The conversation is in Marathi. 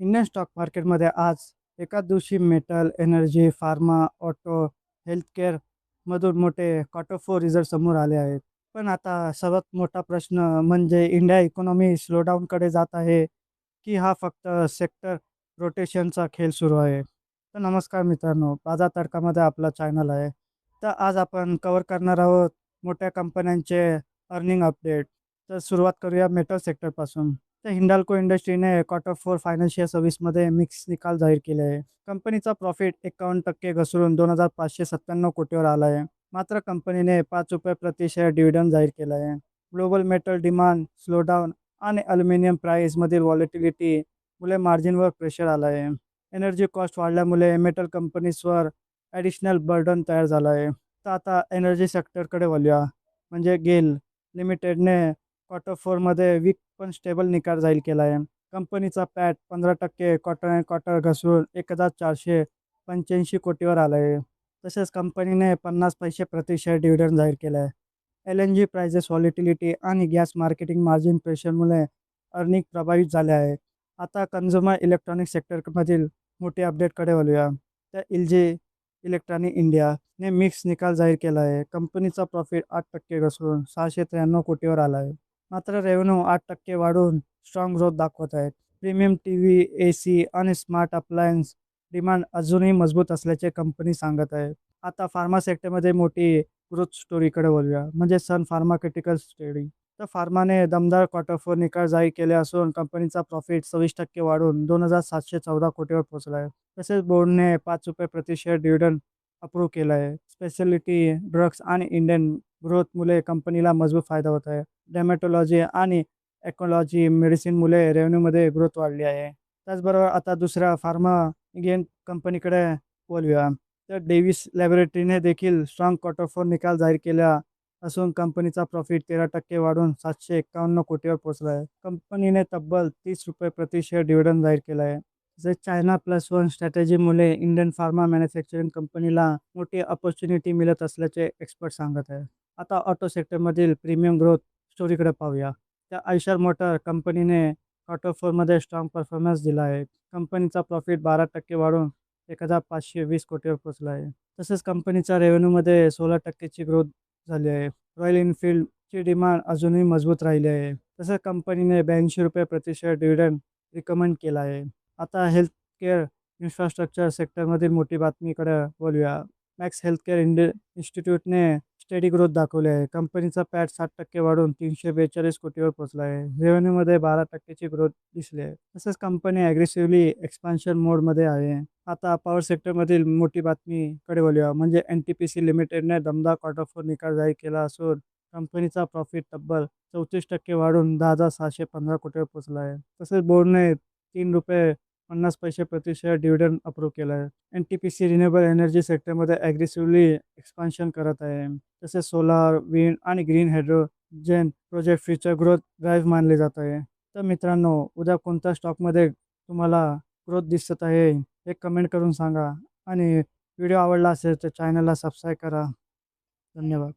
इंडियन स्टॉक मार्केटमध्ये आज एकाच दिवशी metal, energy, pharma, auto, healthcare मधून मोठे क्वार्टर ऑफ रिझल्ट समोर आले आहेत. पण आता सर्वात मोठा प्रश्न म्हणजे इंडिया इकॉनॉमी स्लोडाऊनकडे जात आहे, की हा फक्त सेक्टर रोटेशनचा खेळ सुरू आहे. तर नमस्कार मित्रांनो, बाजार तडकामध्ये आपला चॅनल आहे. तर आज आपण कव्हर करणार आहोत मोठ्या कंपन्यांचे अर्निंग अपडेट. तर सुरुवात करूया मेटल सेक्टरपासून. तर हिंडाल्को इंडस्ट्रीने क्वार्टर फोर फायनान्शियल सर्व्हिसमध्ये मिक्स निकाल जाहीर केले आहे. कंपनीचा प्रॉफिट 51% घसरून 2,597 कोटीवर आला आहे. मात्र कंपनीने ₹5 प्रति शेअर डिव्हिडंड जाहीर केला आहे. ग्लोबल मेटल डिमांड स्लोडाऊन आणि अल्युमिनियम प्राईसमधील व्हॉलेटिलिटी मुळे मार्जिनवर प्रेशर आला आहे. एनर्जी कॉस्ट वाढल्यामुळे मेटल कंपनीजवर ॲडिशनल बर्डन तयार झाला आहे. तर आता एनर्जी सेक्टरकडे वळूया. म्हणजे गेल लिमिटेडने क्वार्टर फोरमध्ये वीक पण स्टेबल निकाल जाहीर केला आहे. कंपनीचा पॅट 15% क्वार्टर अँड क्वार्टर घसरून 1,485 कोटीवर आला आहे. तसेच कंपनीने 50 पैसे प्रति शेअर डिव्हिडंड जाहीर केला आहे. LNG प्राइसेस व्हॉलेटिलिटी आणि गॅस मार्केटिंग मार्जिन प्रेशरमुळे अर्निंग प्रभावित झाले आहे. आता कन्झ्युमर इलेक्ट्रॉनिक सेक्टरमधील मोठी अपडेटकडे वळूया. तर LG इलेक्ट्रॉनिक इंडियाने मिक्स निकाल जाहीर केला आहे. कंपनीचा प्रॉफिट 8% घसरून 693 कोटीवर आला आहे. मात्र रेव्हेन्यू 8% वाढून स्ट्रॉंग ग्रोथ दाखवत आहेत. प्रीमियम टीव्ही, एसी आणि स्मार्ट अप्लायन्स डिमांड अजूनही मजबूत असल्याचे कंपनी सांगत आहे. आता फार्मा सेक्टरमध्ये मोठी ग्रोथ स्टोरीकडे वळूया. म्हणजे सन फार्मास्युटिकल स्टडी. तर फार्माने दमदार क्वार्टर फोर निकाल जाहीर केले असून कंपनीचा प्रॉफिट 26% वाढून 2,714 कोटीवर पोहोचला आहे. तसेच बोर्डने ₹5 प्रति शेअर डिव्हिडंड अप्रूव्ह केला आहे. स्पेशालिटी ड्रग्स आणि इंडियन ग्रोथमुळे कंपनीला मजबूत फायदा होत आहे. डर्मॅटॉलॉजी आणि ॲक्वॉलॉजी मेडिसिनमुळे रेव्हेन्यूमध्ये ग्रोथ वाढली आहे. त्याचबरोबर आता दुसऱ्या फार्मा गेन कंपनीकडे वळूया. तर डेव्हिस लॅबोरेटरीने देखील स्ट्रॉंग क्वार्टर फोर निकाल जाहीर केला असून कंपनीचा प्रॉफिट 13% वाढून 751 कोटीवर पोहोचला आहे. कंपनीने तब्बल ₹30 प्रति शेअर डिव्हिडंड जाहीर केला आहे. तसेच चायना प्लस वन स्ट्रॅटेजीमुळे इंडियन फार्मा मॅन्युफॅक्चरिंग कंपनीला मोठी अपॉर्च्युनिटी मिळत असल्याचे एक्सपर्ट सांगत आहे. आता ऑटो सेक्टरमधील प्रीमियम ग्रोथ स्टोरीकडे पाहूया. त्या आयशर मोटर कंपनीने क्वार्टर फोरमध्ये स्ट्रॉंग परफॉर्मन्स दिला आहे. कंपनीचा प्रॉफिट 12% वाढून 1,520 कोटीवर पोहोचला आहे. तसेच कंपनीच्या रेव्हेन्यूमध्ये 16% ग्रोथ झाली आहे. रॉयल एनफील्डची डिमांड अजूनही मजबूत राहिली आहे. तसेच कंपनीने ₹82 प्रति शेअर डिव्हिडंड रिकमेंड केला आहे. आता हेल्थकेअर इन्फ्रास्ट्रक्चर सेक्टरमधील मोठी बातमीकडे वळूया. मॅक्स हेल्थकेअर इन्स्टिट्यूटने स्टेडी ग्रोथ दाखवली आहे. कंपनीचा पॅट 7% वाढून 342 कोटीवर पोहोचला आहे. रेव्हेन्यूमध्ये 12%ची ग्रोथ दिसली आहे. तसेच कंपनी ॲग्रेसिव्हली एक्सपान्शन मोडमध्ये आहे. आता पॉवर सेक्टरमधील मोठी बातमीकडे वळूया. म्हणजे NTPC लिमिटेडने दमदार क्वार्टर फोर निकाल जाहीर केला असून कंपनीचा प्रॉफिट तब्बल 34% वाढून 10,715 कोटीवर पोहोचला आहे. तसेच बोर्डने ₹3.50 प्रति शेअर डिव्हिडंड अप्रूव्ह केला आहे. NTPC रिन्युएबल एनर्जी सेक्टरमध्ये ॲग्रेसिव्हली एक्सपान्शन करत आहे. तसेच सोलार, विंड आणि green hydrogen project future growth drive मानले जात आहे. तर मित्रांनो, उद्या कोणत्या स्टॉकमध्ये तुम्हाला ग्रोथ दिसत आहे हे कमेंट करून सांगा आणि व्हिडिओ आवडला असेल तर चॅनलला सबस्क्राईब करा. धन्यवाद.